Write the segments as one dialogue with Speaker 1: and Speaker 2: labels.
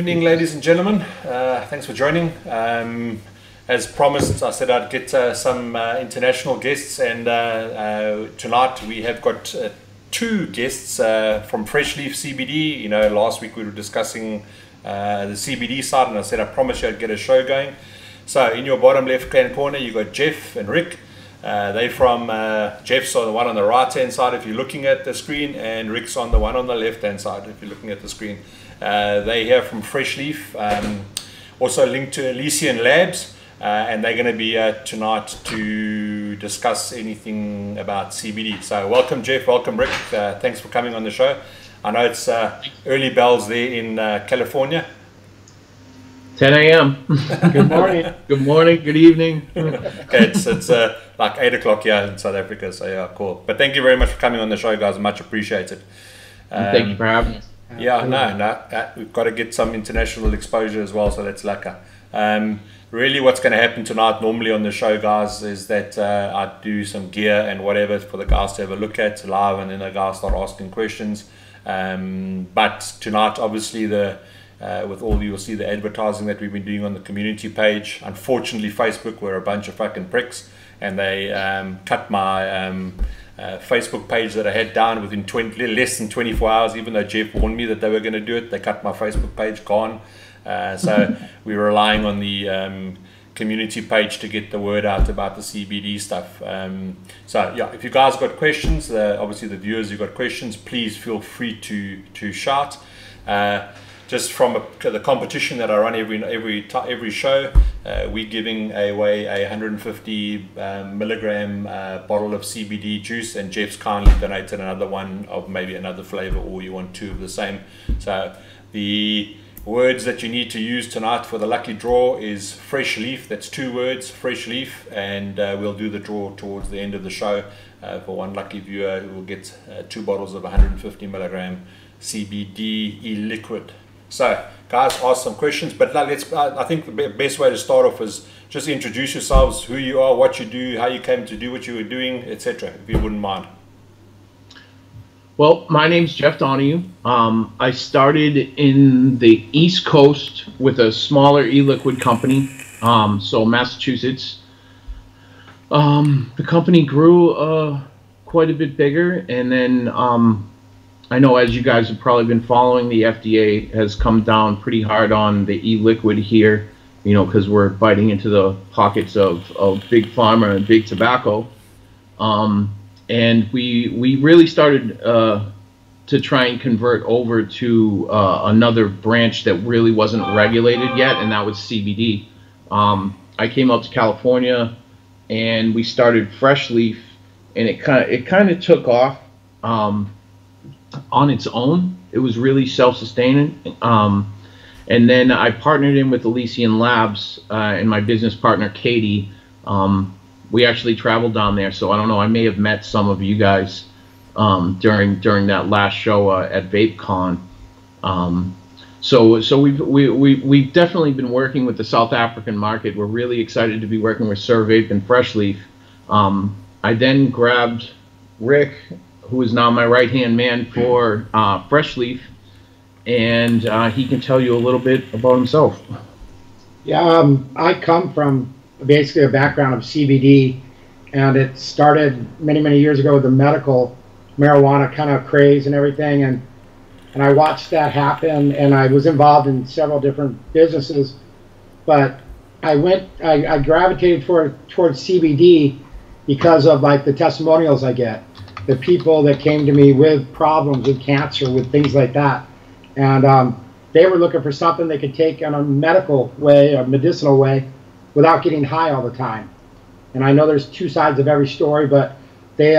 Speaker 1: evening, ladies and gentlemen. Thanks for joining. As promised, I said I'd get some international guests, and tonight we have got two guests from Fresh Leaf CBD. You know, last week we were discussing the CBD side, and I said I promised you I'd get a show going. So in your bottom left-hand corner, you got Jeff and Rick. They from Jeff's on the one on the right-hand side if you're looking at the screen, and Rick's on the one on the left-hand side if you're looking at the screen. They here from Fresh Leaf, also linked to Elysian Labs, and they're going to be here tonight to discuss anything about CBD. So welcome Jeff, welcome Rick, thanks for coming on the show. I know it's early bells there in California.
Speaker 2: 10 a.m.
Speaker 3: Good morning.
Speaker 2: Good morning, good evening.
Speaker 1: Okay, it's like 8 o'clock here in South Africa, so yeah, cool. But thank you very much for coming on the show, guys, much appreciated.
Speaker 2: Thank you for having us.
Speaker 1: Yeah, no, we've got to get some international exposure as well, so that's lekker. Really what's going to happen tonight normally on the show, guys, is that I do some gear and whatever for the guys to have a look at live, and then the guys start asking questions. But tonight, obviously, with all you'll see the advertising that we've been doing on the community page. Unfortunately, Facebook were a bunch of fucking pricks, and they cut my Facebook page that I had down within less than 24 hours, even though Jeff warned me that they were going to do it. They cut my Facebook page, gone. So we're relying on the community page to get the word out about the CBD stuff. So yeah, if you guys got questions, obviously the viewers who got questions, please feel free to shout. Just from the competition that I run every show, we're giving away a 150 milligram bottle of CBD juice, and Jeff's kindly donated another one of maybe another flavor, or you want two of the same. So the words that you need to use tonight for the lucky draw is Fresh Leaf. That's 2 words, Fresh Leaf, and we'll do the draw towards the end of the show for one lucky viewer who will get 2 bottles of 150 milligram CBD e-liquid. So guys, ask some questions, but now I think the best way to start off is just introduce yourselves, who you are, what you do, how you came to do what you were doing, etc., if you wouldn't mind.
Speaker 2: Well, my name's Jeff Donahue. I started in the East Coast with a smaller e-liquid company, so Massachusetts. The company grew quite a bit bigger, and then I know, as you guys have probably been following, the FDA has come down pretty hard on the e-liquid here, you know, because we're biting into the pockets of big pharma and big tobacco. And we really started to try and convert over to another branch that really wasn't regulated yet, and that was CBD. I came out to California, and we started Fresh Leaf, and it kind of took off on its own. It was really self-sustaining. And then I partnered in with Elysian Labs, and my business partner Katie. We actually traveled down there, so I don't know, I may have met some of you guys during that last show at VapeCon. So we've definitely been working with the South African market. We're really excited to be working with Vape and Fresh Leaf. I then grabbed Rick, who is now my right-hand man for Fresh Leaf, and he can tell you a little bit about himself.
Speaker 3: Yeah, I come from basically a background of CBD, and it started many years ago with the medical marijuana kind of craze and everything, and I watched that happen, and I was involved in several different businesses, but I gravitated towards CBD because of like the testimonials I get, the people that came to me with problems with cancer, with things like that, and they were looking for something they could take in a medical way, a medicinal way, without getting high all the time. And I know there's 2 sides of every story, but they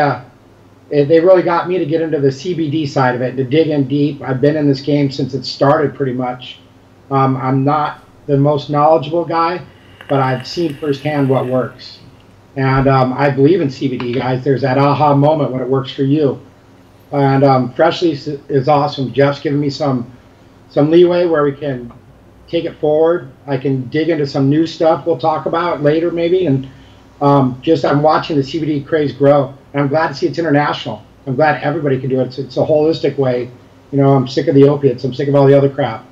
Speaker 3: really got me to get into the CBD side of it, to dig in deep. I've been in this game since it started, pretty much. I'm not the most knowledgeable guy, but I've seen firsthand what works. And I believe in CBD, guys. There's that aha moment when it works for you. And Fresh Leaf is awesome. Jeff's giving me some leeway where we can take it forward. I can dig into some new stuff we'll talk about later maybe, and I'm watching the CBD craze grow, and I'm glad to see it's international. I'm glad everybody can do it. It's a holistic way. You know, I'm sick of the opiates. I'm sick of all the other crap.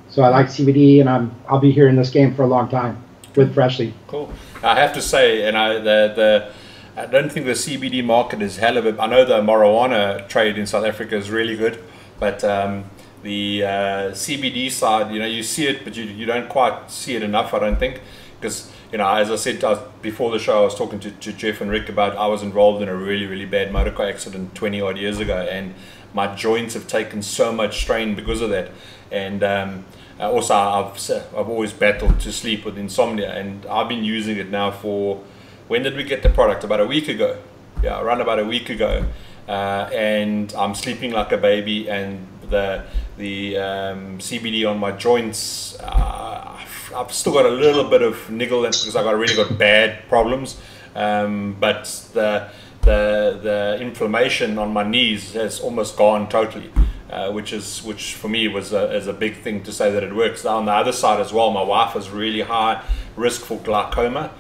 Speaker 3: So I like CBD, and I'll be here in this game for a long time with Fresh Leaf.
Speaker 1: Cool. I have to say, and I don't think the CBD market is hell of a. I know the marijuana trade in South Africa is really good, but the CBD side, you see it, but you don't quite see it enough, I don't think, because as I said before the show, I was talking to Jeff and Rick about I was involved in a really, really bad motor car accident 20 odd years ago, and my joints have taken so much strain because of that. And also I've always battled to sleep with insomnia, and I've been using it now for, when did we get the product? About a week ago. Yeah, around about a week ago. And I'm sleeping like a baby, and the CBD on my joints, I've still got a little bit of niggle because I really got bad problems, but the inflammation on my knees has almost gone totally, which for me is a big thing to say that it works. On the other side as well, my wife has really high risk for glaucoma,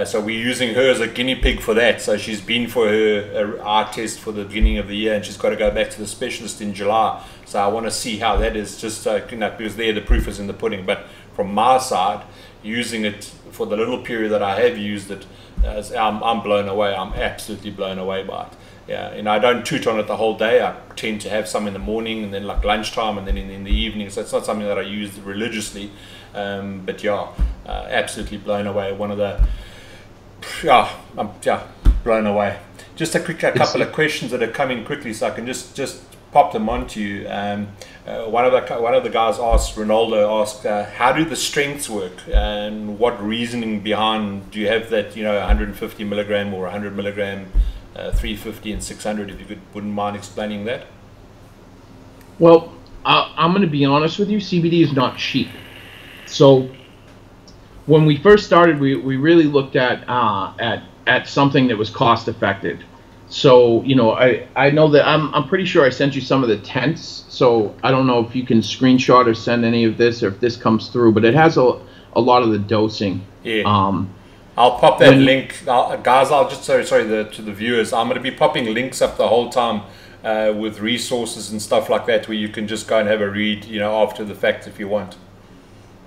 Speaker 1: so we're using her as a guinea pig for that. So she's been for her eye test for the beginning of the year, and she's got to go back to the specialist in July. So I want to see how that is, just because there the proof is in the pudding. But from my side, using it for the little period that I have used it, I'm blown away. I'm absolutely blown away by it. Yeah, and I don't toot on it the whole day. I tend to have some in the morning, and then like lunchtime, and then in the evening. So it's not something that I use religiously. But yeah, absolutely blown away. One of the I'm blown away. Just a couple of questions that are coming quickly, so I can just pop them onto you. One of the guys asked, Ronaldo asked, how do the strengths work, and what reasoning behind do you have that 150 milligram or 100 milligram, 350 and 600? If you wouldn't mind explaining that.
Speaker 2: Well, I'm going to be honest with you. CBD is not cheap. So when we first started, we really looked at something that was cost effective. So I know that I'm pretty sure I sent you some of the tents. So I don't know if you can screenshot or send any of this, or if this comes through, but it has a lot of the dosing.
Speaker 1: Yeah. I'll pop that link, guys. I'll just sorry to the viewers. I'm going to be popping links up the whole time with resources and stuff like that, where you can just go and have a read, after the fact if you want.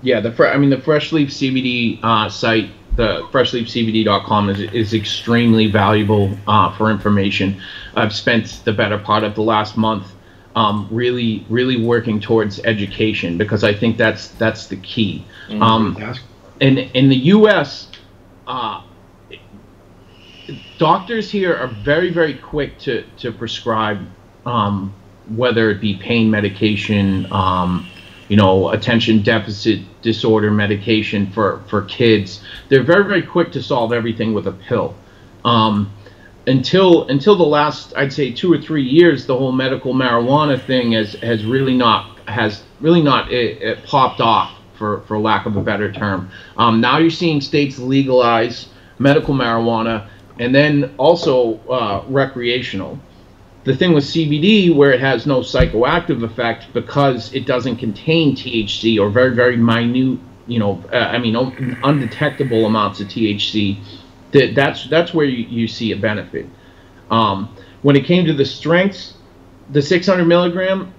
Speaker 2: Yeah, the Fresh Leaf CBD site, the freshleafcbd.com is extremely valuable for information. I've spent the better part of the last month really working towards education, because I think that's the key. In the U.S., doctors here are very, very quick to prescribe, whether it be pain medication, attention deficit disorder medication for kids. They're very, very quick to solve everything with a pill. Until the last, I'd say, 2 or 3 years, the whole medical marijuana thing has really not popped off, for lack of a better term. Now you're seeing states legalize medical marijuana, and then also recreational. The thing with CBD, where it has no psychoactive effect because it doesn't contain THC, or very, very minute, undetectable amounts of THC, that's where you see a benefit. When it came to the strengths, the 600 milligram,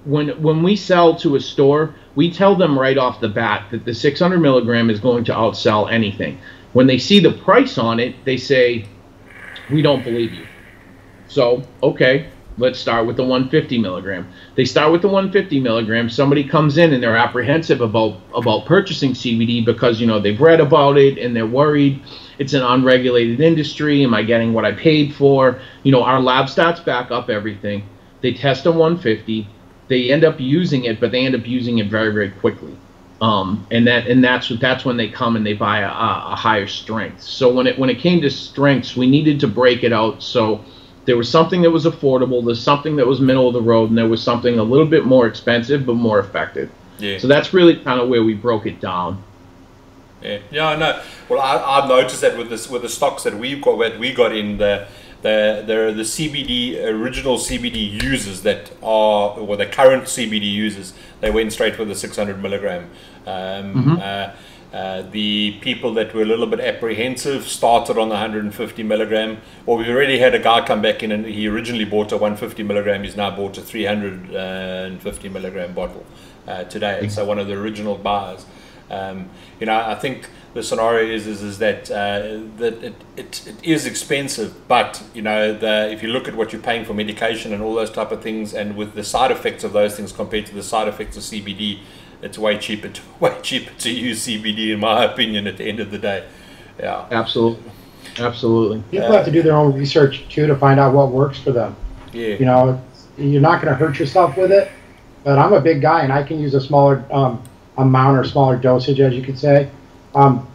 Speaker 2: when we sell to a store, we tell them right off the bat that the 600 milligram is going to outsell anything. When they see the price on it, they say, we don't believe you. So, okay, let's start with the 150 milligram. They start with the 150 milligram. Somebody comes in and they're apprehensive about purchasing CBD because, they've read about it and they're worried. It's an unregulated industry. Am I getting what I paid for? Our lab stats back up everything. They test a 150. They end up using it, but they end up using it very, very quickly. And that's when they come and they buy a higher strength. So when it came to strengths, we needed to break it out. So there was something that was affordable, there's something that was middle of the road, and there was something a little bit more expensive but more effective. Yeah. So that's really kind of where we broke it down.
Speaker 1: Yeah, I know. Well, I've noticed that with the stocks that we got in the CBD original CBD users that are, or the current CBD users, they went straight for the 600 milligram. The people that were a little bit apprehensive started on the 150 milligram. Well, we've already had a guy come back in, and he originally bought a 150 milligram. He's now bought a 350 milligram bottle. today. And so one of the original buyers. You know, I think the scenario is that that it is expensive, but you know, if you look at what you're paying for medication and all those type of things, and with the side effects of those things compared to the side effects of CBD, it's way cheaper to use CBD, in my opinion, at the end of the day. Yeah,
Speaker 2: absolutely.
Speaker 3: People have to do their own research too to find out what works for them.
Speaker 1: Yeah,
Speaker 3: you know, you're not going to hurt yourself with it. But I'm a big guy, and I can use a smaller amount or smaller dosage, as you could say,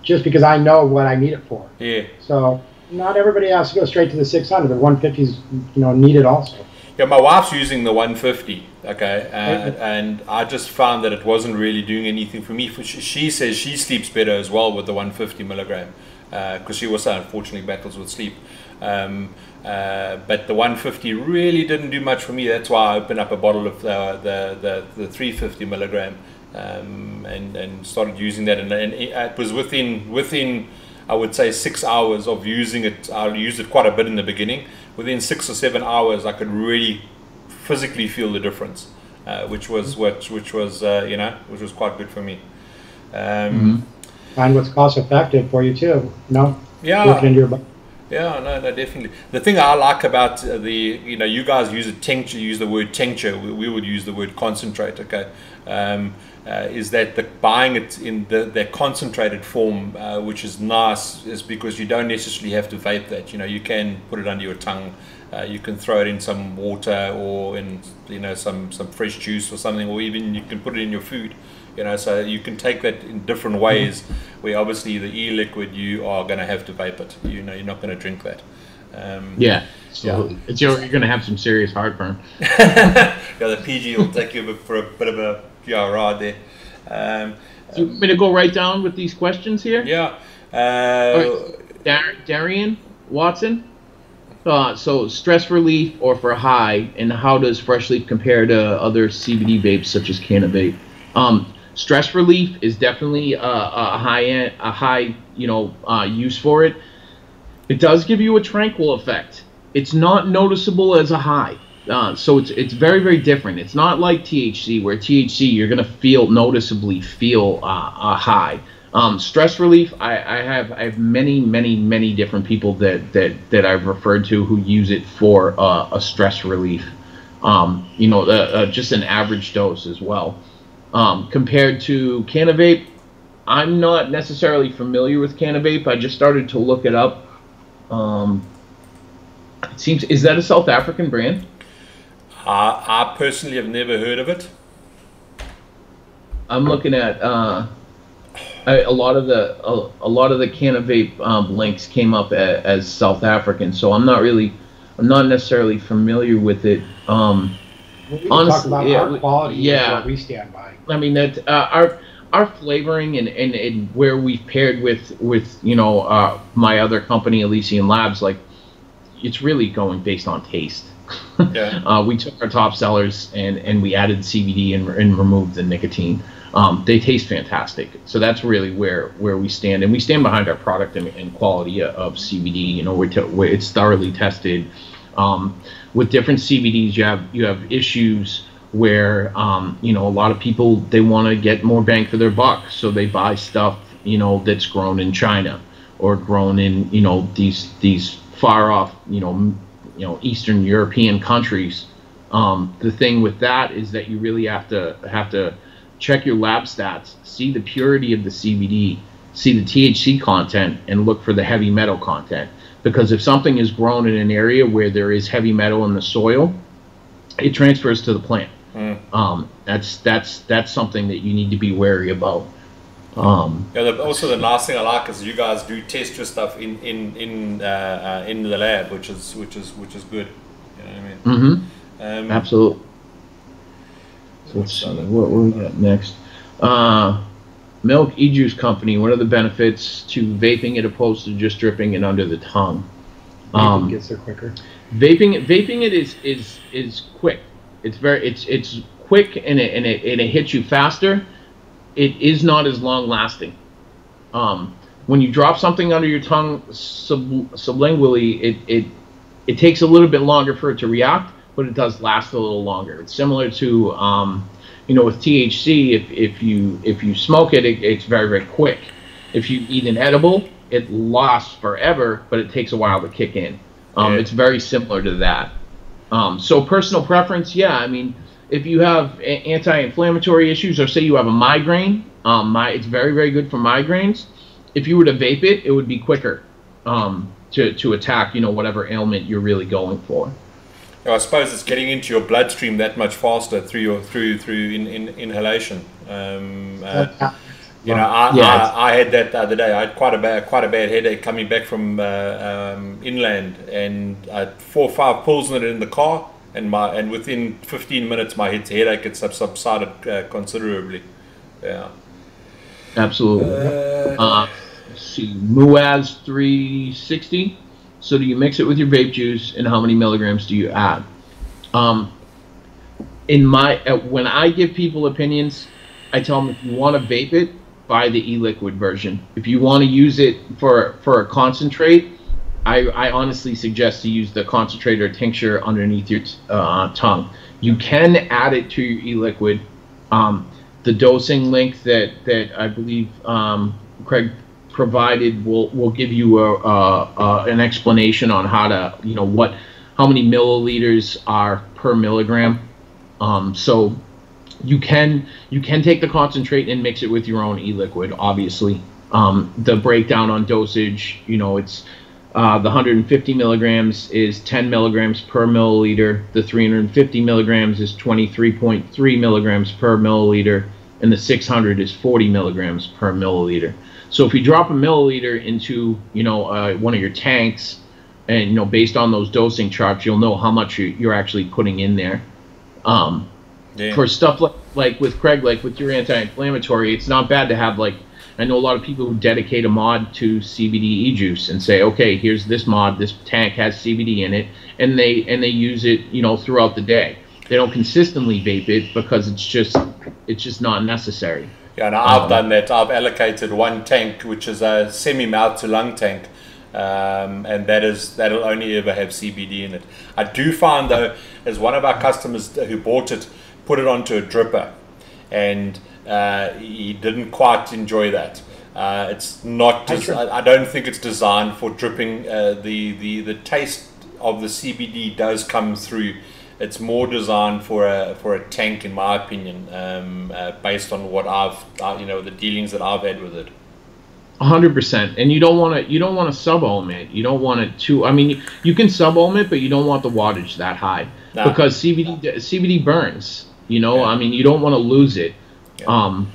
Speaker 3: just because I know what I need it for.
Speaker 1: Yeah.
Speaker 3: So not everybody has to go straight to the 600. The 150 is, you know, needed also.
Speaker 1: Yeah, my wife's using the 150, okay, and I just found that it wasn't really doing anything for me. She says she sleeps better as well with the 150 milligram, because she also unfortunately battles with sleep. But the 150 really didn't do much for me. That's why I opened up a bottle of the 350 milligram and started using that. And it was within I would say 6 hours of using it. I used it quite a bit in the beginning. Within 6 or 7 hours, I could really physically feel the difference, which was you know, which was quite good for me.
Speaker 3: Find what's cost effective for you too. You know,
Speaker 1: yeah.
Speaker 3: Working into your body.
Speaker 1: Yeah, no, definitely. The thing I like about you know, you guys use the word tincture. We would use the word concentrate. Okay, is that buying it in the concentrated form, which is nice, is because you don't necessarily have to vape that. You know, you can put it under your tongue. You can throw it in some water or in, you know, some fresh juice or something, or even you can put it in your food. You know, so you can take that in different ways. Where obviously the e-liquid, you are going to have to vape it. You know, you're not going to drink that.
Speaker 2: Yeah, absolutely. You're going to have some serious heartburn.
Speaker 1: Yeah, the PG will take you for a bit of a ride there.
Speaker 2: You want me to go right down with these questions here?
Speaker 1: Yeah.
Speaker 2: Darian Watson. So stress relief or for high, and how does Fresh Leaf compare to other CBD vapes such as Vape? Stress relief is definitely a high use for it. It does give you a tranquil effect. It's not noticeable as a high, so it's very, very different. It's not like THC, where THC you're gonna noticeably feel a high. Stress relief, I have many different people that I've referred to who use it for a stress relief. Just an average dose as well. Compared to Vape, I'm not necessarily familiar with Vape. I just started to look it up. It seems, is that a South African brand?
Speaker 1: I personally have never heard of it.
Speaker 2: I'm looking at a lot of the Vape links came up as South African, so I'm not necessarily familiar with it.
Speaker 3: We can talk about our quality and what we stand by.
Speaker 2: I mean, that our flavoring and where we've paired with my other company, Elysian Labs, like, it's really going based on taste.
Speaker 1: Yeah.
Speaker 2: We took our top sellers and we added CBD and removed the nicotine. They taste fantastic. So that's really where we stand, and we stand behind our product and quality of CBD. You know, it's thoroughly tested. With different CBDs, you have issues where a lot of people, they want to get more bang for their buck, so they buy stuff that's grown in China or grown in these far off Eastern European countries. The thing with that is that you really have to check your lab stats, see the purity of the CBD, see the THC content, and look for the heavy metal content. Because if something is grown in an area where there is heavy metal in the soil, it transfers to the plant. That's something that you need to be wary about.
Speaker 1: Also, the nice thing I like is you guys do test your stuff in the lab, which is good. You know what I mean?
Speaker 2: Absolutely. So let's see what we got next. Milk e-juice company. What are the benefits to vaping it opposed to just dripping it under the tongue?
Speaker 3: Vaping gets there quicker.
Speaker 2: Vaping it is quick. It's quick and it hits you faster. It is not as long lasting. When you drop something under your tongue sublingually, it takes a little bit longer for it to react, but it does last a little longer. It's similar to you know, with THC, if you smoke it, it's very, very quick. If you eat an edible, it lasts forever, but it takes a while to kick in. It's very similar to that. So personal preference, yeah. I mean, if you have anti-inflammatory issues, or say you have a migraine, it's very, very good for migraines. If you were to vape it, it would be quicker to attack, you know, whatever ailment you're really going for.
Speaker 1: I suppose it's getting into your bloodstream that much faster through inhalation. You know, I had that the other day. I had quite a bad headache coming back from inland, and I had 4 or 5 pulls in it in the car, and within 15 minutes my headache had subsided considerably. Yeah,
Speaker 2: absolutely. Let's see, Muaz 360. So do you mix it with your vape juice, and how many milligrams do you add? When I give people opinions, I tell them, if you want to vape it, buy the e-liquid version. If you want to use it for a concentrate, I honestly suggest to use the concentrate or tincture underneath your tongue. You can add it to your e-liquid. The dosing link that I believe Craig provided will give you an explanation on how to, you know, how many milliliters are per milligram. So you can take the concentrate and mix it with your own e-liquid, obviously. The breakdown on dosage, you know, it's the 150 milligrams is 10 milligrams per milliliter. The 350 milligrams is 23.3 milligrams per milliliter. And the 600 is 40 milligrams per milliliter. So if you drop a milliliter into, you know, one of your tanks, and, you know, based on those dosing charts, you'll know how much you're actually putting in there. For stuff like with Craig, like with your anti-inflammatory, it's not bad to have, like, I know a lot of people who dedicate a mod to CBD e-juice and say, okay, here's this mod, this tank has CBD in it, and they use it, you know, throughout the day. They don't consistently vape it because it's just not necessary.
Speaker 1: Yeah, and I've done that. I've allocated one tank, which is a semi-mouth to lung tank, and that'll only ever have CBD in it. I do find, though, as one of our customers who bought it, put it onto a dripper, and he didn't quite enjoy that. It's not. I don't think it's designed for dripping. The taste of the CBD does come through. It's more designed for a tank, in my opinion, based on what the dealings that I've had with it.
Speaker 2: 100%, and you don't want to sub-ohm it. You don't want it to. I mean, you can sub-ohm it, but you don't want the wattage that high because CBD burns. You know, yeah. I mean, you don't want to lose it. Yeah.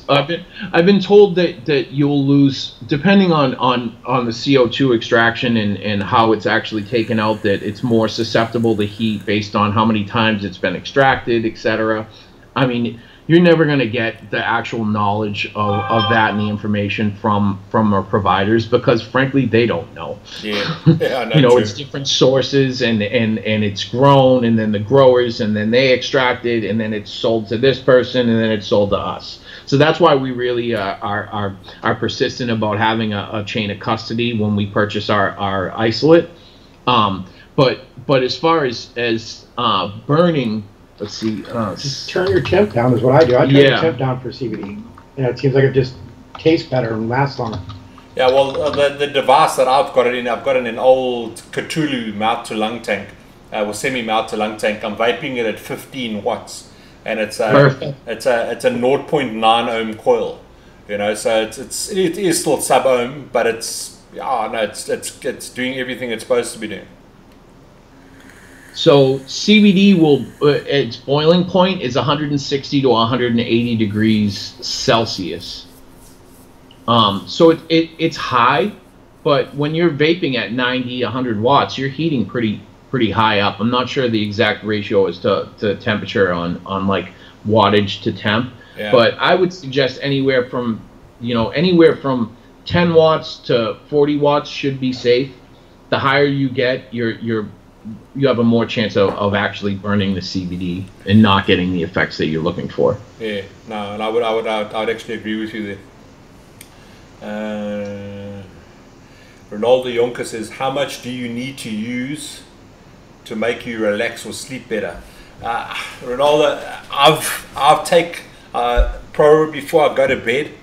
Speaker 2: I've been told that you'll lose, depending on the CO2 extraction and how it's actually taken out, that it's more susceptible to heat based on how many times it's been extracted, etc. I mean, you're never going to get the actual knowledge of that and the information from our providers because, frankly, they don't know.
Speaker 1: Yeah,
Speaker 2: you know, it's different sources and it's grown, and then the growers, and then they extract it, and then it's sold to this person, and then it's sold to us. So that's why we really are persistent about having a chain of custody when we purchase our isolate. But as far as burning. Let's see.
Speaker 3: Just turn your temp down is what I do. I turn the temp down for CBD. Yeah, it seems like it just tastes better and lasts longer.
Speaker 1: Yeah, well, the device that I've got in an old Cthulhu mouth to lung tank, or semi mouth to lung tank. I'm vaping it at 15 watts, and it's a 0.9 ohm coil. You know, so it is still sub ohm, but it's doing everything it's supposed to be doing.
Speaker 2: So CBD its boiling point is 160 to 180 degrees Celsius. So it's high, but when you're vaping at 90, 100 watts, you're heating pretty high up. I'm not sure the exact ratio as to temperature on like wattage to temp, but I would suggest anywhere from 10 watts to 40 watts should be safe. The higher you get, you have a more chance of actually burning the CBD and not getting the effects that you're looking for.
Speaker 1: Yeah, no, and I would actually agree with you there. Ronaldo Yonka says, how much do you need to use to make you relax or sleep better? Ronaldo, I've take probably before I go to bed,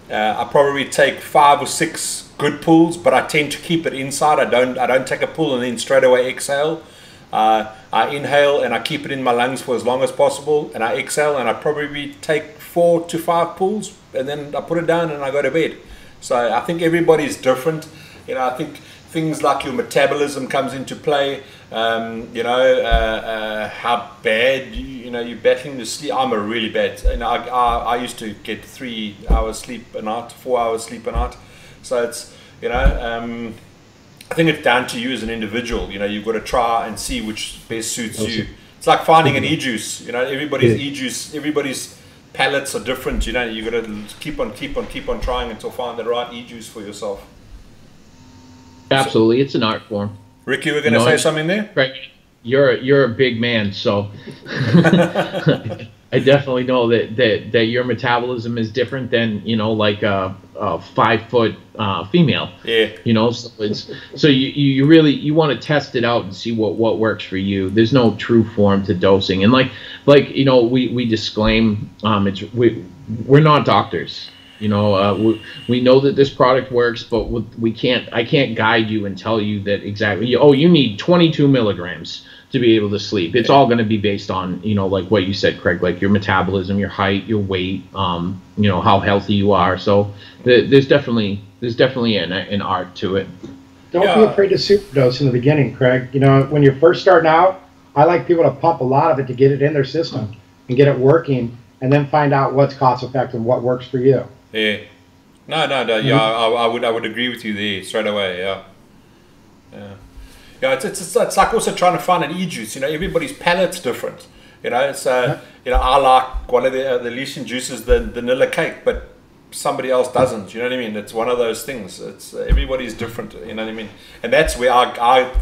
Speaker 1: I probably take 5 or 6 good pulls, but I tend to keep it inside. I don't take a pull and then straight away exhale. I inhale and I keep it in my lungs for as long as possible, and I exhale, and I probably take 4 to 5 pulls, and then I put it down and I go to bed. So I think everybody's different. You know, I think things like your metabolism comes into play. You know, how bad you're battling the sleep. I'm a really bad. You know, I used to get 3 hours sleep a night, 4 hours sleep a night. So it's, you know, I think it's down to you as an individual. You know, you've got to try and see which best suits you. It's like finding an e-juice. You know, everybody's e-juice, everybody's palates are different. You know, you've got to keep on trying until find the right e-juice for yourself.
Speaker 2: Absolutely, it's an art form.
Speaker 1: Rick, you were going to say something there?
Speaker 2: Right. You're a big man, so I definitely know that your metabolism is different than, you know, like a 5-foot female.
Speaker 1: Yeah.
Speaker 2: You know, so you really want to test it out and see what works for you. There's no true form to dosing, and like you know, we disclaim we're not doctors. You know, we know that this product works, but I can't guide you and tell you that exactly. Oh, you need 22 milligrams to be able to sleep. It's all going to be based on, you know, like what you said, Craig, like your metabolism, your height, your weight, you know, how healthy you are. So there's definitely an art to it.
Speaker 3: Don't be afraid to superdose in the beginning, Craig. You know, when you're first starting out, I like people to pump a lot of it to get it in their system and get it working, and then find out what's cost effective and what works for you.
Speaker 1: Yeah. No. Yeah, I would agree with you there straight away. Yeah. Yeah, it's like also trying to find an e-juice. You know, everybody's palate's different. You know, it's you know, I like one of the Elysian juices, the vanilla cake, but somebody else doesn't. You know what I mean? It's one of those things. It's everybody's different. You know what I mean? And that's where I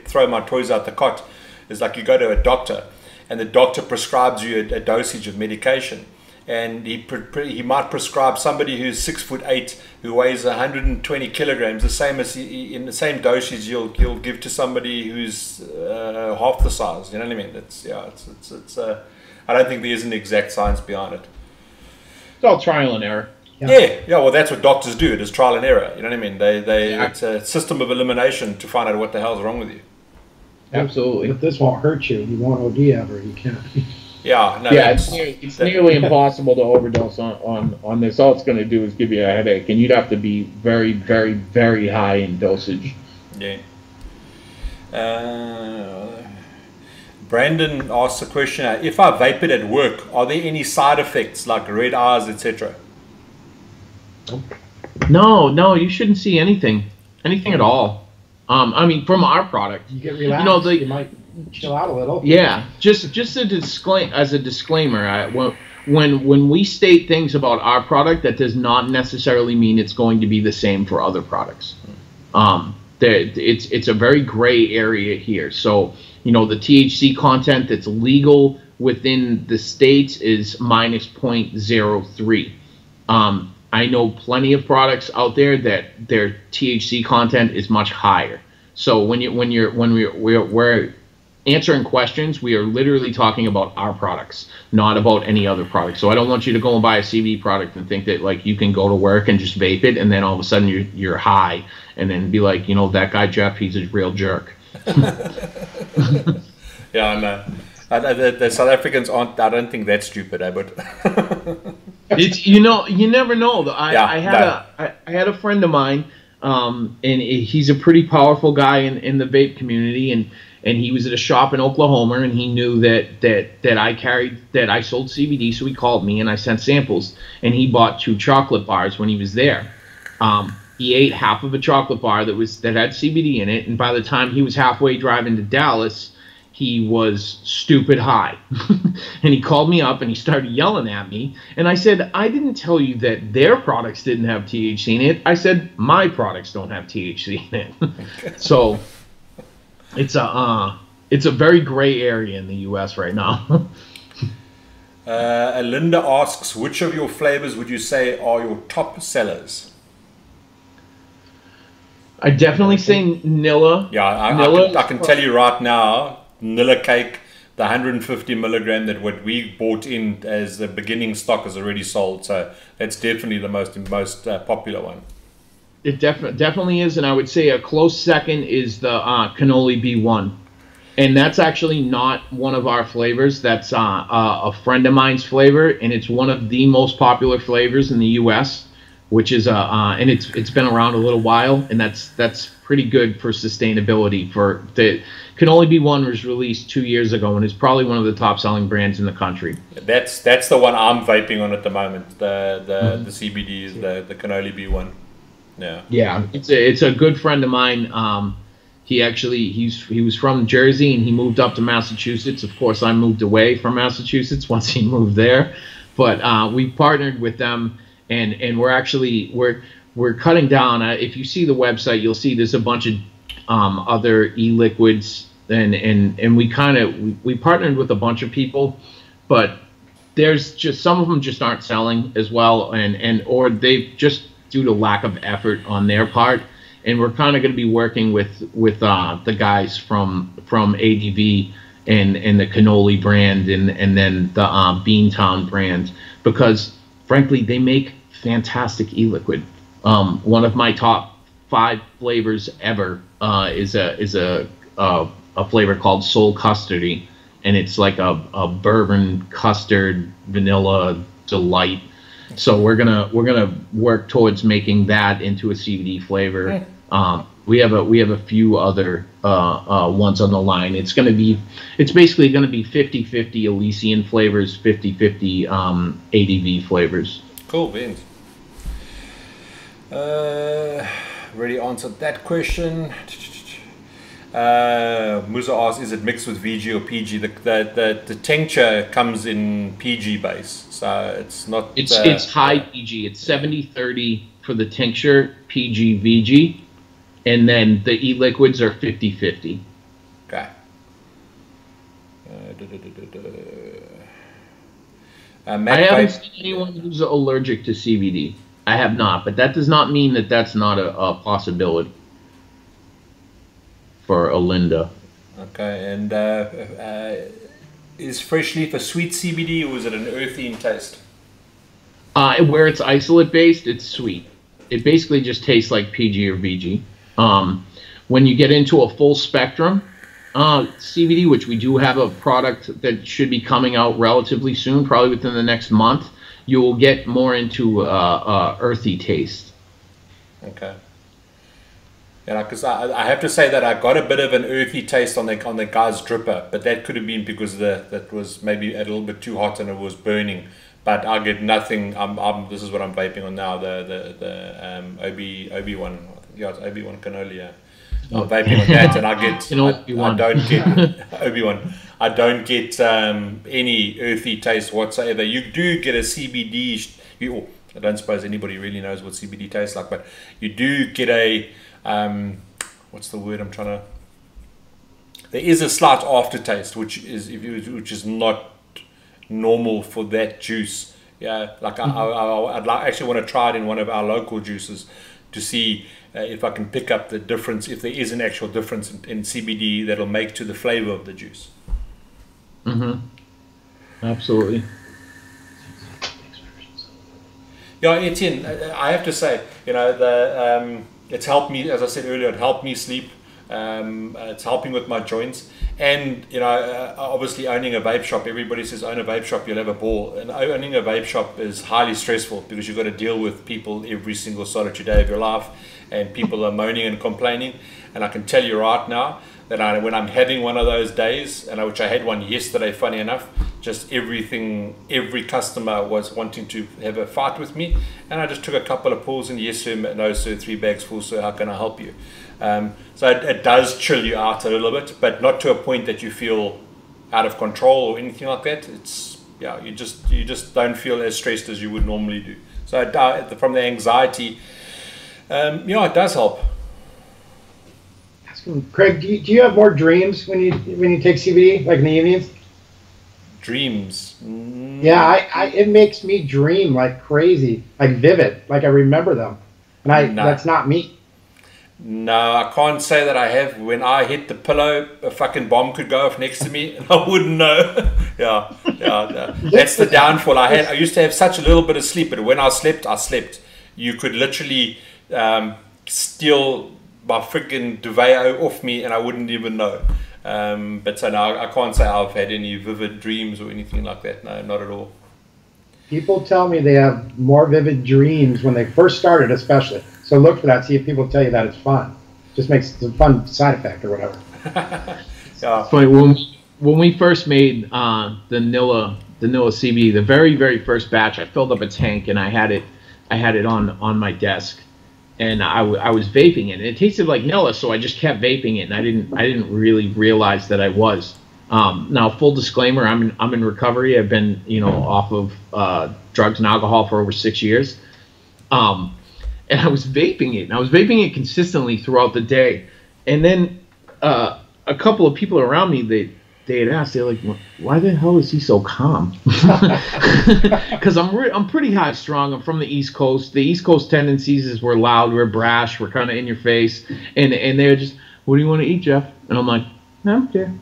Speaker 1: throw my toys out the cot. Is like you go to a doctor, and the doctor prescribes you a dosage of medication. And he might prescribe somebody who's 6'8", who weighs 120 kilograms, the same as in the same dosage you'll give to somebody who's half the size. You know what I mean? It's I don't think there's an exact science behind it.
Speaker 2: It's all trial and error.
Speaker 1: Yeah. Well, that's what doctors do. It is trial and error. You know what I mean? It's a system of elimination to find out what the hell's wrong with you.
Speaker 2: Absolutely.
Speaker 3: But this won't hurt you. You won't OD ever. You can't.
Speaker 1: Yeah, no,
Speaker 2: it's nearly impossible to overdose on this. All it's going to do is give you a headache, and you'd have to be very, very, very high in dosage.
Speaker 1: Yeah. Brandon asks a question: if I vape it at work, are there any side effects like red eyes, etc.?
Speaker 2: No, you shouldn't see anything at all. I mean, from our product,
Speaker 3: you get relaxed.
Speaker 2: You know,
Speaker 3: you might chill out a little.
Speaker 2: Yeah, just a disclaimer. When we state things about our product, that does not necessarily mean it's going to be the same for other products. It's a very gray area here. So, you know, the THC content that's legal within the states is minus 0.03. I know plenty of products out there that their THC content is much higher. So when we're answering questions, we are literally talking about our products, not about any other product. So I don't want you to go and buy a CBD product and think that like you can go to work and just vape it, and then all of a sudden you're high, and then be like, you know, that guy Jeff, he's a real jerk.
Speaker 1: Yeah, I know. The South Africans aren't. I don't think that's stupid, but
Speaker 2: it's, you know, you never know. I had a friend of mine, and he's a pretty powerful guy in the vape community, and he was at a shop in Oklahoma, and he knew that I sold CBD, so he called me and I sent samples, and he bought 2 chocolate bars when he was there. He ate half of a chocolate bar that had CBD in it, and by the time he was halfway driving to Dallas, he was stupid high. And he called me up and he started yelling at me, and I said, I didn't tell you that their products didn't have THC in it. I said my products don't have THC in it. So it's a very gray area in the US right now.
Speaker 1: Linda asks, which of your flavors would you say are your top sellers?
Speaker 2: I definitely say Nilla.
Speaker 1: Yeah, I can tell you right now, Vanilla cake, the 150 milligram that what we bought in as the beginning stock is already sold. So that's definitely the most popular one.
Speaker 2: It definitely is, and I would say a close second is the Cannoli B1. And that's actually not one of our flavors. That's a friend of mine's flavor, and it's one of the most popular flavors in the U.S., which is and it's been around a little while, and that's pretty good for sustainability. For the Cannoli B1 was released 2 years ago, and is probably one of the top selling brands in the country.
Speaker 1: That's the one I'm vaping on at the moment. The CBD is the Cannoli B1.
Speaker 2: Yeah, it's a good friend of mine. He was from Jersey, and he moved up to Massachusetts. Of course, I moved away from Massachusetts once he moved there, but we partnered with them, and we're cutting down. If you see the website, you'll see there's a bunch of other e-liquids, and we partnered with a bunch of people, but there's just some of them just aren't selling as well, or they've just due to lack of effort on their part. And we're kind of going to be working with the guys from ADV and the Cannoli brand and then the Beantown brand, because frankly they make fantastic e-liquid. One of my top 5 flavors ever is a flavor called Soul Custardy, and it's like a bourbon custard vanilla delight. So we're gonna work towards making that into a CBD flavor. We have a few other ones on the line. It's basically gonna be 50-50 Elysian flavors, 50-50 ADV flavors.
Speaker 1: Cool beans. Already answered that question. Musa asks, is it mixed with VG or PG? The tincture comes in PG base, so it's not.
Speaker 2: It's high PG. It's 70-30 for the tincture, PG VG, and then the e-liquids are 50-50.
Speaker 1: Okay.
Speaker 2: I haven't seen anyone who's allergic to CBD. I have not, but that does not mean that that's not a possibility for Olinda.
Speaker 1: Okay, and is fresh leaf a sweet CBD, or is it an earthy in taste?
Speaker 2: Where it's isolate based, it's sweet. It basically just tastes like PG or VG. When you get into a full spectrum CBD, which we do have a product that should be coming out relatively soon, probably within the next month, you will get more into earthy taste.
Speaker 1: Okay. Yeah, because I have to say that I got a bit of an earthy taste on the guy's dripper, but that could have been because that was maybe a little bit too hot and it was burning. But I get nothing. This is what I'm vaping on now. The OB one. Yeah, it's OB1 Cannoli. Yeah. I'm vaping on that, and I don't get OB1. I don't get any earthy taste whatsoever. You do get a CBD. I don't suppose anybody really knows what CBD tastes like, but you do get a what's the word I'm trying to? There is a slight aftertaste, which is not normal for that juice. Yeah, like I'd actually want to try it in one of our local juices to see if I can pick up the difference, if there is an actual difference in CBD that'll make to the flavor of the juice.
Speaker 2: Absolutely.
Speaker 1: Yeah, Etienne, I have to say, it's helped me, as I said earlier, it helped me sleep. It's helping with my joints. And, obviously owning a vape shop, everybody says own a vape shop, you'll have a ball. And owning a vape shop is highly stressful because you've got to deal with people every single solitary day of your life. And people are moaning and complaining. And I can tell you right now that when I'm having one of those days, which I had one yesterday, funny enough, just every customer was wanting to have a fight with me. And I just took a couple of pulls and yes sir, no sir, 3 bags full sir, how can I help you? So it does chill you out a little bit, but not to a point that you feel out of control or anything like that. It's, you just don't feel as stressed as you would normally do. So from the anxiety, it does help.
Speaker 3: Craig, do you have more dreams when you take CBD, like in the evenings?
Speaker 1: Dreams?
Speaker 3: Yeah, it makes me dream like crazy, like vivid, like I remember them, and that's not me.
Speaker 1: No, I can't say that I have. When I hit the pillow, a fucking bomb could go off next to me, and I wouldn't know. yeah. That's the downfall. I used to have such a little bit of sleep, but when I slept, I slept. You could literally steal my freaking duvet off me, and I wouldn't even know. But so no, I can't say I've had any vivid dreams or anything like that. No, not at all.
Speaker 3: People tell me they have more vivid dreams when they first started, especially. So look for that. See if people tell you that it's fun. Just makes it a fun side effect or whatever.
Speaker 2: Yeah. Funny, when we first made the Nilla CBD, the very first batch, I filled up a tank and I had it on my desk, and I was vaping it. And it tasted like Nilla, so I just kept vaping it, and I didn't really realize that I was. Now, full disclaimer, I'm in recovery. I've been off of drugs and alcohol for over 6 years. And I was vaping it, and I was vaping it consistently throughout the day. And then a couple of people around me, they had asked, they're like, "Why the hell is he so calm?" Because I'm pretty high strung. I'm from the East Coast. The East Coast tendencies is we're loud, we're brash, we're kind of in your face, and they're just, "What do you want to eat, Jeff?" And I'm like, "No, I'm there."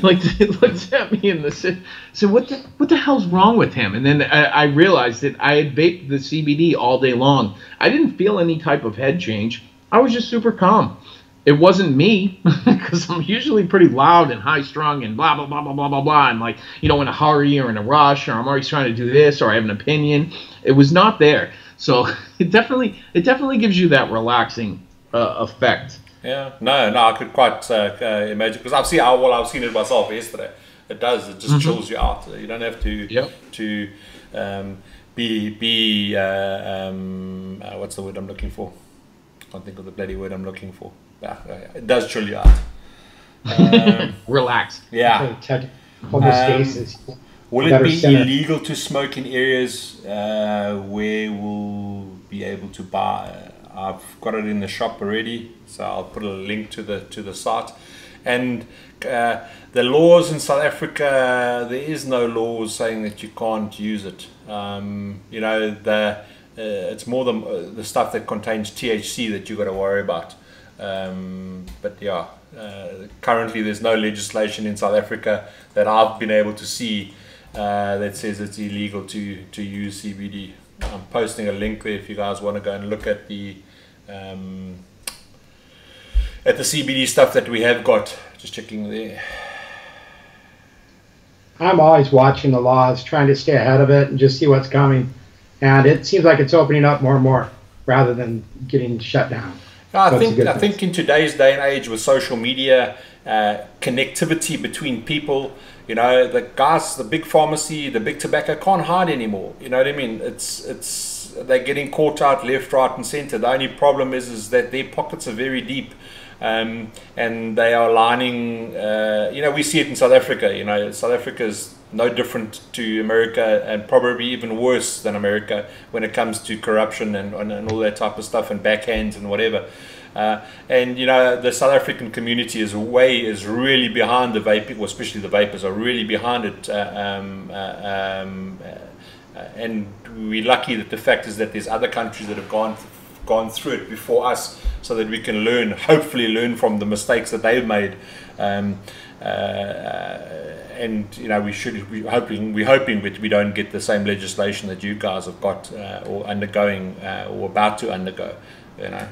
Speaker 2: Like, looked at me and said, what the hell's wrong with him? And then I realized that I had vaped the CBD all day long. I didn't feel any type of head change. I was just super calm. It wasn't me, because I'm usually pretty loud and high strung and blah blah blah blah blah blah blah. I'm like, in a hurry or in a rush, or I'm always trying to do this, or I have an opinion. It was not there. So it definitely gives you that relaxing effect.
Speaker 1: Yeah, no, I could quite imagine, because I've seen it myself yesterday. It does. It just chills you out. You don't have to be what's the word I'm looking for? I can't think of the bloody word I'm looking for. It does chill you out.
Speaker 2: Relax.
Speaker 1: Yeah. Will it be illegal to smoke in areas where we'll be able to buy? I've got it in the shop already, so I'll put a link to the site. And the laws in South Africa, there is no laws saying that you can't use it. It's more the stuff that contains THC that you got to worry about. But yeah, currently there's no legislation in South Africa that I've been able to see that says it's illegal to use CBD. I'm posting a link there if you guys want to go and look at the CBD stuff that we have got. Just checking there.
Speaker 3: I'm always watching the laws, trying to stay ahead of it and just see what's coming. And it seems like it's opening up more and more rather than getting shut down.
Speaker 1: I think in today's day and age with social media, connectivity between people, the big pharmacy, the big tobacco can't hide anymore. You know what I mean? They're getting caught out left, right, and center. The only problem is that their pockets are very deep, and they are lining. We see it in South Africa. South Africa is no different to America, and probably even worse than America when it comes to corruption and all that type of stuff, and backhands and whatever. The South African community is really behind the vaping, especially the vapors are really behind it. And we're lucky that the fact is that there's other countries that have gone through it before us, so that we can hopefully learn from the mistakes that they've made. We're hoping that we don't get the same legislation that you guys have got or undergoing or about to undergo. Yeah.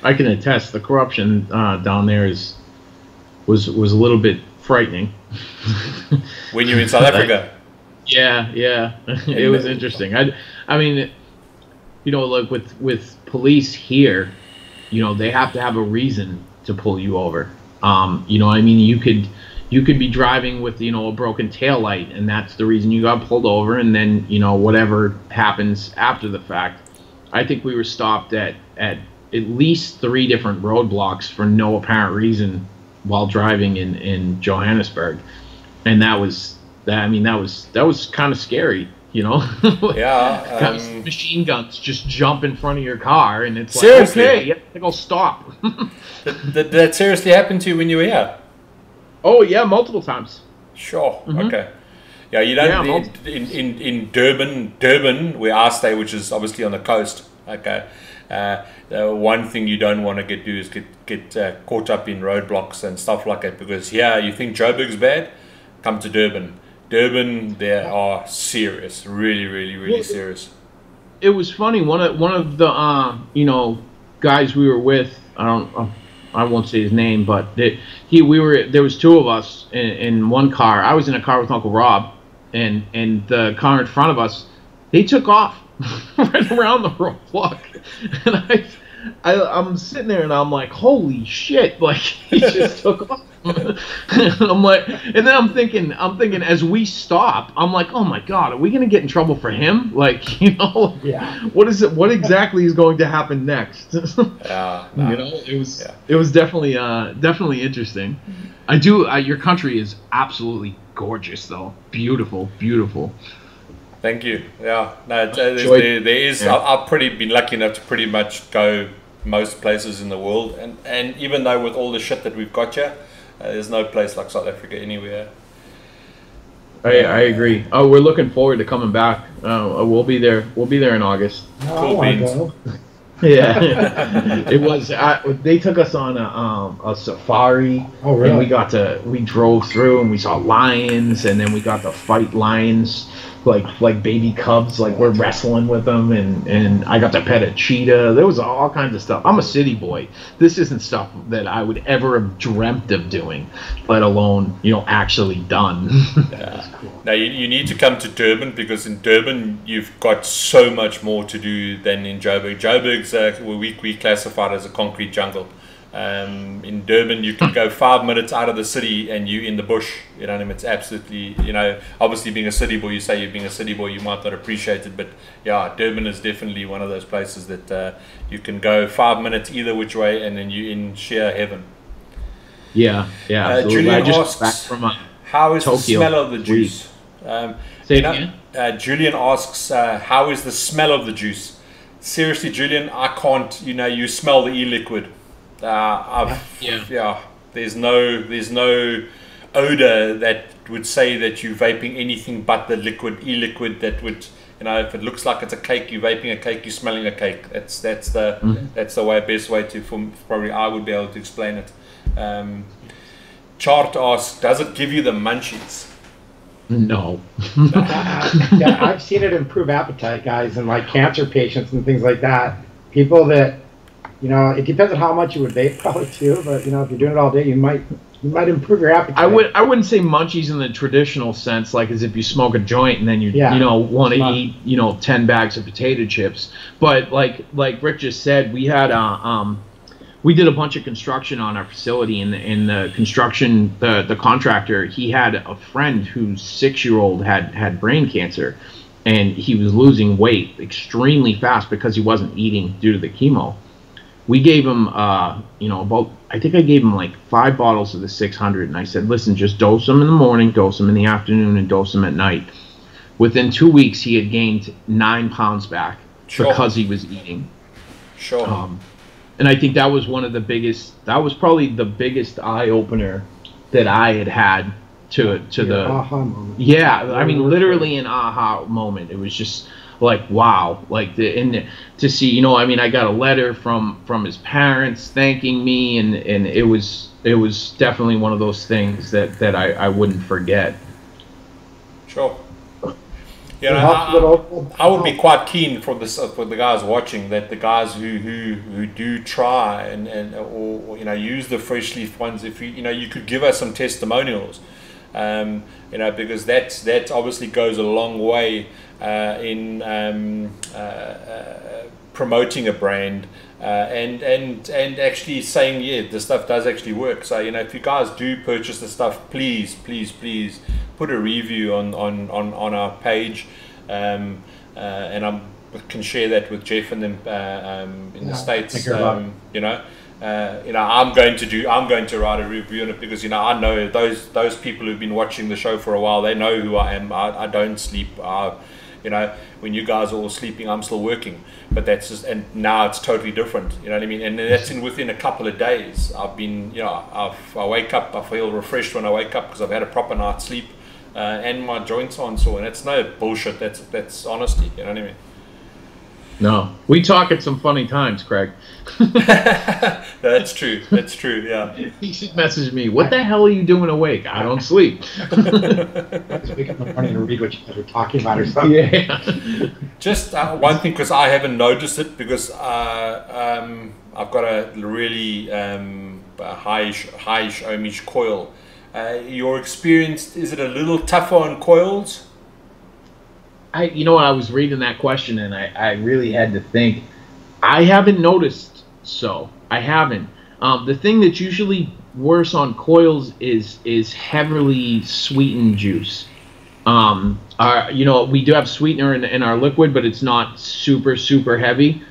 Speaker 2: I can attest the corruption down there was a little bit frightening.
Speaker 1: When you're in South Africa.
Speaker 2: Yeah. It was interesting. I mean, like with police here, they have to have a reason to pull you over. You could be driving with a broken tail light, and that's the reason you got pulled over, and then whatever happens after the fact. I think we were stopped at least 3 different roadblocks for no apparent reason while driving in Johannesburg, and that was kind of scary.
Speaker 1: Yeah.
Speaker 2: Machine guns just jump in front of your car, and it's like,
Speaker 1: seriously?
Speaker 2: Okay, you have to go stop.
Speaker 1: Did that seriously happen to you when you were here?
Speaker 2: Oh yeah, multiple times.
Speaker 1: Sure. Okay. Yeah, you don't in Durban, where I stay, which is obviously on the coast. Okay. The one thing you don't want to do is get caught up in roadblocks and stuff like that, because you think Joburg's bad, come to Durban. Durban, they are serious, really, really, really serious.
Speaker 2: It was funny. One of the guys we were with, I won't say his name, but there was two of us in one car. I was in a car with Uncle Rob, and the car in front of us, they took off right around the roadblock, and I'm sitting there and I'm like, holy shit, like he just took off. And I'm like, and then I'm thinking as we stop, I'm like, oh my god, are we gonna get in trouble for him? Like, what exactly is going to happen next? It was definitely interesting. Your country is absolutely gorgeous though. Beautiful.
Speaker 1: Thank you. Yeah, no, there is. Yeah. I've been lucky enough to pretty much go most places in the world, and even though with all the shit that we've got here, there's no place like South Africa anywhere.
Speaker 2: I agree. Oh, we're looking forward to coming back. We'll be there. We'll be there in August.
Speaker 3: Cool beans.
Speaker 2: Yeah, it was. They took us on a safari.
Speaker 3: Oh, really?
Speaker 2: And we drove through and we saw lions, and then we got to fight lions like baby cubs, like we're wrestling with them, and I got to pet a cheetah. There was all kinds of stuff. I'm a city boy. This isn't stuff that I would ever have dreamt of doing, let alone actually done.
Speaker 1: Yeah. Cool. Now you need to come to Durban, because in Durban you've got so much more to do than in Joburg. Joburg's we classified as a concrete jungle. In Durban you can go 5 minutes out of the city and you're in the bush. It's absolutely, obviously being a city boy, you say you're being a city boy, you might not appreciate it, but yeah, Durban is definitely one of those places that you can go 5 minutes either which way and then you're in sheer heaven.
Speaker 2: Yeah.
Speaker 1: Julian asks, how is
Speaker 2: Tokyo.
Speaker 1: The smell of the juice? Julian asks, how is the smell of the juice? Seriously, Julian, I can't, you smell the e-liquid. There's no odor that would say that you're vaping anything but the e-liquid that would, if it looks like it's a cake, you're vaping a cake, you're smelling a cake. That's the best way to, probably I would be able to explain it. Chart asks, does it give you the munchies?
Speaker 2: No.
Speaker 3: I've seen it improve appetite, guys, and like cancer patients and things like that. People that, it depends on how much you would vape, probably too. But if you're doing it all day, you might improve your appetite.
Speaker 2: I wouldn't say munchies in the traditional sense, like as if you smoke a joint and then you want to eat 10 bags of potato chips. But like Rick just said, we had we did a bunch of construction on our facility, and the construction, the contractor, he had a friend whose 6-year-old had brain cancer, and he was losing weight extremely fast because he wasn't eating due to the chemo. We gave him, I think I gave him like 5 bottles of the 600, and I said, listen, just dose them in the morning, dose them in the afternoon, and dose them at night. Within 2 weeks, he had gained 9 pounds back because he was eating.
Speaker 1: Sure.
Speaker 2: And I think that was that was probably the biggest eye opener that I had to the
Speaker 3: aha moment.
Speaker 2: Yeah, I mean, literally an aha moment. It was just like, wow, like to see, I got a letter from his parents thanking me, and it was definitely one of those things that I wouldn't forget.
Speaker 1: Sure. I would be quite keen for the guys watching, that the guys who do try and use the fresh leaf ones, if you could give us some testimonials, because that obviously goes a long way in promoting a brand and actually saying, this stuff does actually work. So if you guys do purchase the stuff, please put a review on our page, and I can share that with Jeff and them in the States. I'm going to write a review on it, because I know those people who've been watching the show for a while, they know who I am. I don't sleep. When you guys are all sleeping, I'm still working. But that's just, and now it's totally different. You know what I mean? And that's within a couple of days. I've been, I wake up, I feel refreshed when I wake up because I've had a proper night's sleep, and my joints aren't sore. And it's no bullshit. That's honesty. You know what I mean?
Speaker 2: No, we talk at some funny times, Craig.
Speaker 1: That's true. That's true. Yeah.
Speaker 2: He should message me. What the hell are you doing awake? I don't sleep.
Speaker 3: I just wake up in the morning and read what you guys are talking about or something.
Speaker 2: Yeah.
Speaker 1: Just one thing, because I haven't noticed it, because I've got a really highish ohmish coil. Your experience, is it a little tougher on coils?
Speaker 2: You know what, I was reading that question and I really had to think. I haven't noticed, so I haven't. The thing that's usually worse on coils is heavily sweetened juice. You know, we do have sweetener in our liquid, but it's not super heavy.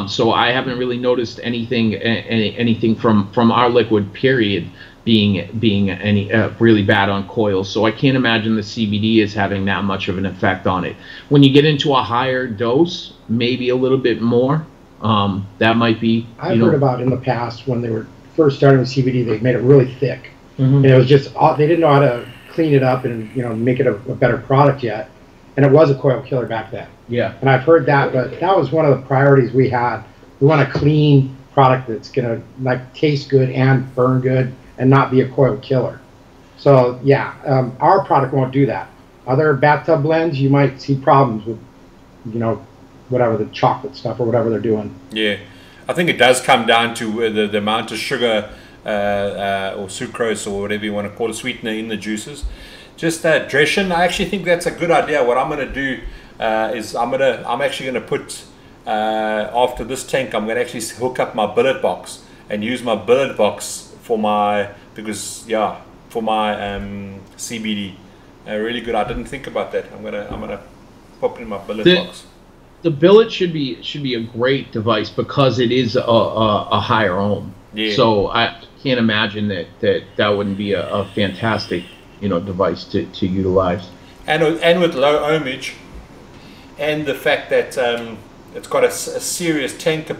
Speaker 2: So I haven't really noticed anything from our liquid period being any really bad on coils. So I can't imagine the CBD is having that much of an effect on it. When you get into a higher dose, maybe a little bit more. That might be.
Speaker 3: I've heard about in the past when they were first starting with CBD, they made it really thick, and it was just they didn't know how to clean it up and make it a better product yet, and it was a coil killer back then.
Speaker 2: Yeah.
Speaker 3: And I've heard that, but that was one of the priorities we had. We want a clean product that's gonna taste good and burn good and not be a coil killer. So yeah, our product won't do that. Other bathtub blends, you might see problems with, whatever the chocolate stuff or whatever they're doing.
Speaker 1: Yeah, I think it does come down to the amount of sugar or sucrose or whatever you want to call it, sweetener in the juices. Just Dreschen, I actually think that's a good idea. What I'm going to do is I'm actually going to put after this tank, I'm going to actually hook up my billet box and use my billet box for my CBD. Really good. I didn't think about that. I'm gonna pop it in my billet box.
Speaker 2: The billet should be a great device because it is a higher ohm.
Speaker 1: Yeah.
Speaker 2: So I can't imagine that wouldn't be a fantastic device to utilize.
Speaker 1: And with low ohmage, and the fact that it's got a serious tank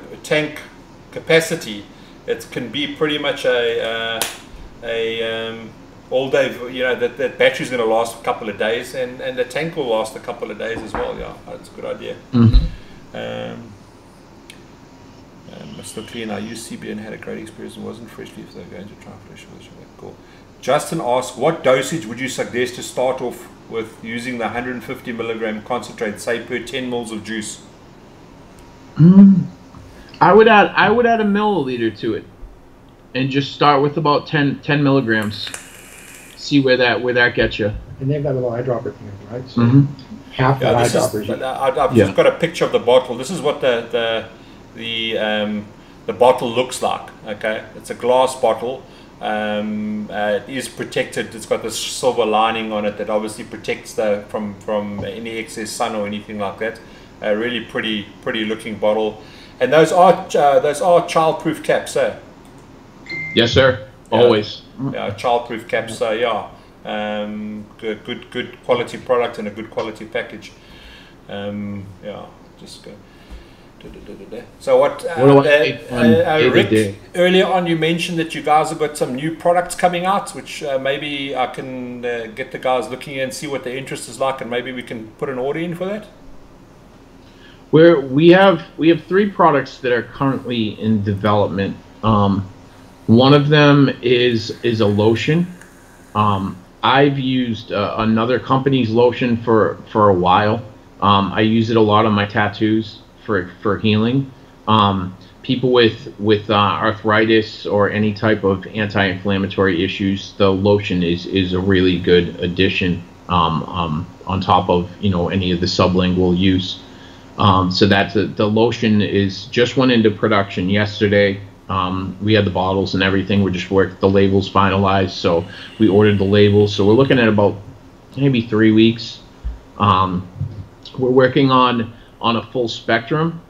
Speaker 1: capacity, it can be pretty much a all day. That battery's going to last a couple of days, and the tank will last a couple of days as well. Yeah, that's a good idea. Mr. Clean, I used CBD and had a great experience and wasn't fresh leaf, so I'm going to try fresh. Cool. Justin asks, what dosage would you suggest to start off with using the 150 milligram concentrate, say per 10 mils of juice?
Speaker 2: I would add a milliliter to it, and just start with about 10 milligrams. See where that gets you.
Speaker 3: And they have that little eyedropper thing, right? So half that eyedropper.
Speaker 1: I've just got a picture of the bottle. This is what the bottle looks like. Okay, it's a glass bottle. It is protected. It's got this silver lining on it that obviously protects from any excess sun or anything like that. A really pretty looking bottle. And those are child-proof caps, eh?
Speaker 2: Yes, sir. Always.
Speaker 1: Yeah, child-proof caps. So yeah, good quality product and a good quality package. Yeah, just go. So what? Rick, earlier on you mentioned that you guys have got some new products coming out, which maybe I can get the guys looking and see what their interest is like, and maybe we can put an order in for that.
Speaker 2: We have 3 products that are currently in development. One of them is a lotion. I've used another company's lotion for a while. I use it a lot on my tattoos for healing. People with arthritis or any type of anti-inflammatory issues, the lotion is a really good addition on top of any of the sublingual use. So that's the lotion just went into production yesterday. We had the bottles and everything. We're just working the labels finalized, so we ordered the labels. So we're looking at about maybe 3 weeks. We're working on a full spectrum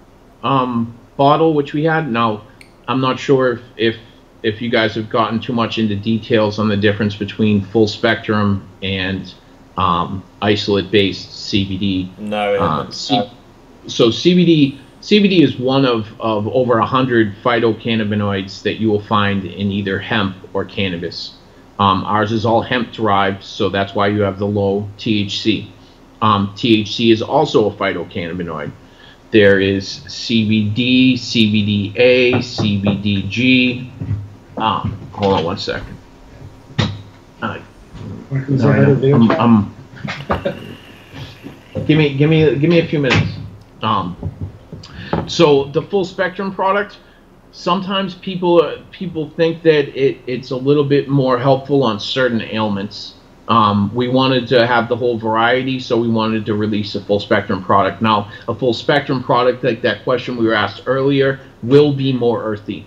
Speaker 2: bottle, which we had. Now, I'm not sure if you guys have gotten too much into details on the difference between full spectrum and isolate-based CBD.
Speaker 1: No.
Speaker 2: So CBD is one of over 100 phytocannabinoids that you will find in either hemp or cannabis. Ours is all hemp derived, so that's why you have the low THC. THC is also a phytocannabinoid. There is CBD, CBDA, CBDG. Hold on one second. Give me a few minutes. So the full spectrum product, sometimes people think that it's a little bit more helpful on certain ailments. We wanted to have the whole variety, so we wanted to release a full spectrum product. Now, a full spectrum product, like that question we were asked earlier, will be more earthy.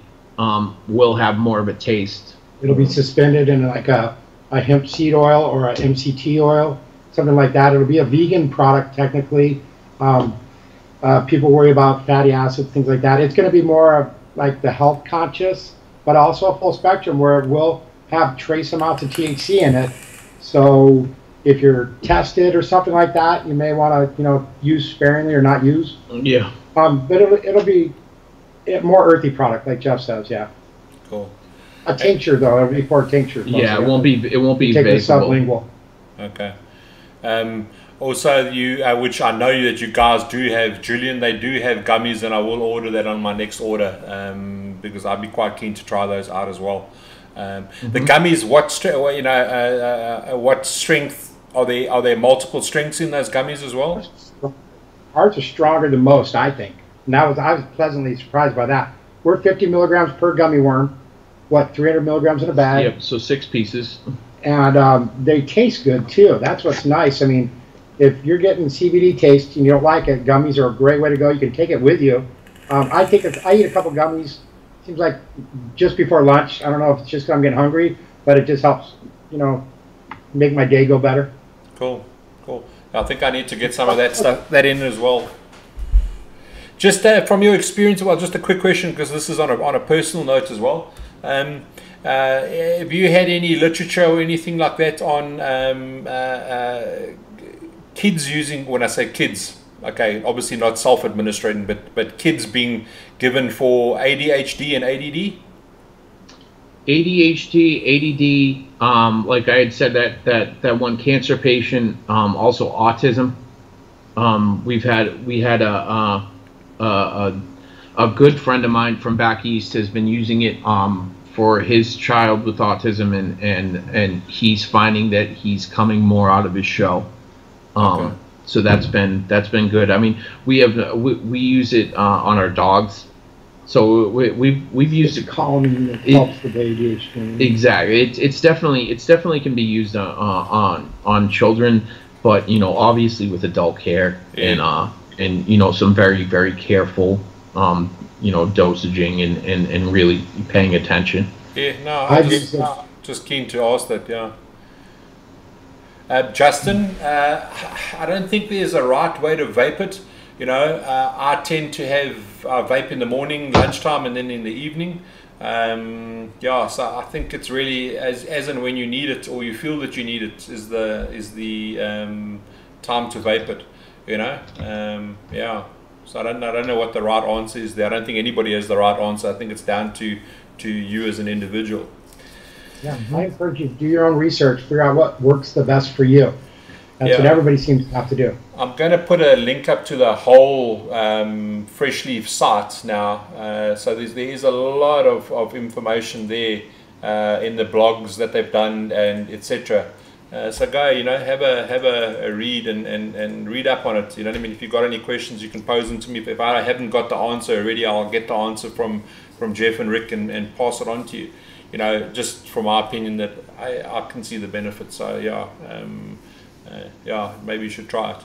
Speaker 2: Will have more of a taste.
Speaker 3: It'll be suspended in like a hemp seed oil or a MCT oil, something like that. It'll be a vegan product technically. People worry about fatty acids, things like that. It's going to be more like the health conscious, but also a full spectrum where it will have trace amounts of THC in it. So if you're tested or something like that, you may want to, use sparingly or not use.
Speaker 2: Yeah.
Speaker 3: But it'll be a more earthy product, like Jeff says. Yeah.
Speaker 1: Cool.
Speaker 3: A tincture though, it'll be for tincture.
Speaker 2: Yeah, it won't be
Speaker 3: take the sublingual.
Speaker 1: Okay. Also, which I know that you guys do have, Julian, they do have gummies, and I will order that on my next order because I'd be quite keen to try those out as well. The gummies, what strength are they? Are there multiple strengths in those gummies as well?
Speaker 3: Ours are stronger than most, I think. And I was pleasantly surprised by that. We're 50 milligrams per gummy worm. 300 milligrams in a bag?
Speaker 2: Yep. So 6 pieces.
Speaker 3: And they taste good too. That's what's nice. I mean, if you're getting CBD taste and you don't like it, gummies are a great way to go. You can take it with you. I eat a couple gummies. Seems like just before lunch. I don't know if it's just because I'm getting hungry, but it just helps, make my day go better.
Speaker 1: Cool. I think I need to get some of that in as well. Just from your experience, just a quick question, because this is on a personal note as well. Have you had any literature or anything like that on kids using, when I say kids, okay, obviously not self-administrating, but kids being given for ADHD and ADD?
Speaker 2: ADHD, ADD, like I had said, that one cancer patient, also autism. We had a good friend of mine from back east has been using it for his child with autism, and he's finding that he's coming more out of his shell.
Speaker 1: Okay.
Speaker 2: So that's been good. I mean, we use it on our dogs. So we've used it.
Speaker 3: Calming, it helps with ADHD.
Speaker 2: Exactly. It's definitely can be used on children, but obviously with adult care,
Speaker 1: yeah.
Speaker 2: and some very, very careful dosaging and really paying attention.
Speaker 1: Yeah, no, I'm just keen to ask that. Yeah. Justin, I don't think there's a right way to vape it. I tend to have vape in the morning, lunchtime, and then in the evening. So I think it's really as and when you need it, or you feel that you need it, is the time to vape it. So I don't know what the right answer is there. I don't think anybody has the right answer. I think it's down to you as an individual.
Speaker 3: Yeah, I encourage you to do your own research, figure out what works the best for you. That's what everybody seems to have to do. I'm
Speaker 1: going to put a link up to the whole Fresh Leaf site now. So there is a lot of information there in the blogs that they've done and etc. So go, have a read and read up on it. You know what I mean? If you've got any questions, you can pose them to me. If I haven't got the answer already, I'll get the answer from Jeff and Rick and pass it on to you. Just from my opinion, that I can see the benefits. So maybe you should try it.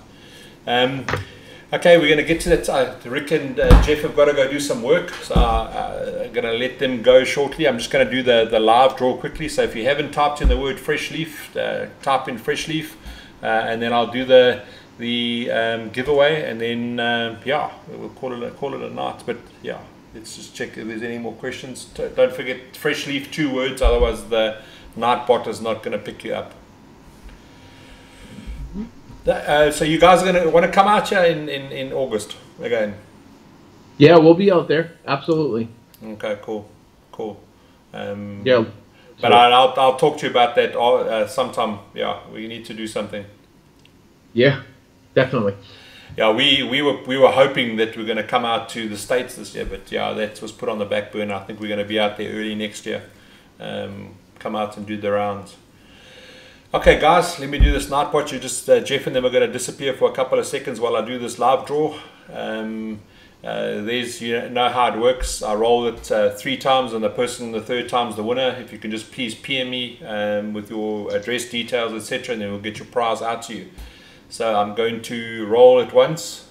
Speaker 1: Okay, we're going to get to that. Rick and Jeff have got to go do some work, so I'm going to let them go shortly. I'm just going to do the live draw quickly. So if you haven't typed in the word Fresh Leaf, type in Fresh Leaf, and then I'll do the giveaway, and then we'll call it a night. But let's just check if there's any more questions. Don't forget Fresh Leaf, 2 words, otherwise the Nightbot is not going to pick you up. So you guys are going to want to come out here in August again?
Speaker 2: Yeah, we'll be out there. Absolutely.
Speaker 1: Okay, cool.
Speaker 2: Yeah.
Speaker 1: But I'll talk to you about that sometime. Yeah, we need to do something.
Speaker 2: Yeah, definitely.
Speaker 1: yeah, we were hoping that we're going to come out to the States this year, but yeah, that was put on the back burner. I think we're going to be out there early next year. Come out and do the rounds. Okay, guys, let me do this night watch. You just Jeff and them are going to disappear for a couple of seconds while I do this live draw. There's, you know how it works. I roll it 3 times, and the person the 3rd time's the winner. If you can just please PM me with your address details, etc., and then we'll get your prize out to you. So I'm going to roll it once,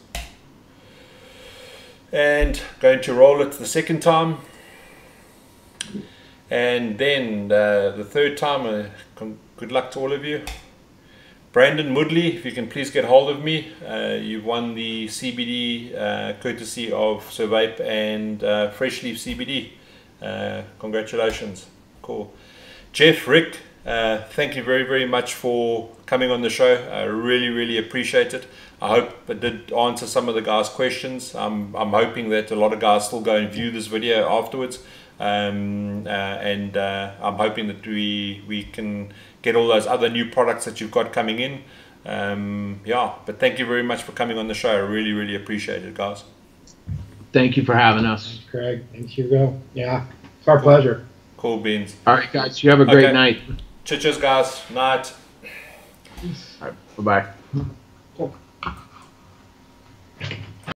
Speaker 1: and going to roll it the 2nd time, and then the 3rd time. Good luck to all of you. Brandon Moodley, if you can please get hold of me. You've won the CBD courtesy of Sir Vape and Fresh Leaf CBD. Congratulations. Cool. Jeff, Rick, thank you very, very much for coming on the show. I really, really appreciate it. I hope I did answer some of the guys' questions. I'm hoping that a lot of guys still go and view this video afterwards. I'm hoping that we can get all those other new products that you've got coming in. Yeah, but thank you very much for coming on the show. I really, really appreciate it, guys.
Speaker 2: Thank you for having us.
Speaker 3: Thanks, Craig. Thanks, Hugo. Yeah, it's our pleasure.
Speaker 1: Cool beans.
Speaker 2: All right, guys, you have a great night.
Speaker 1: Cheers, guys. Night.
Speaker 2: All right, bye-bye.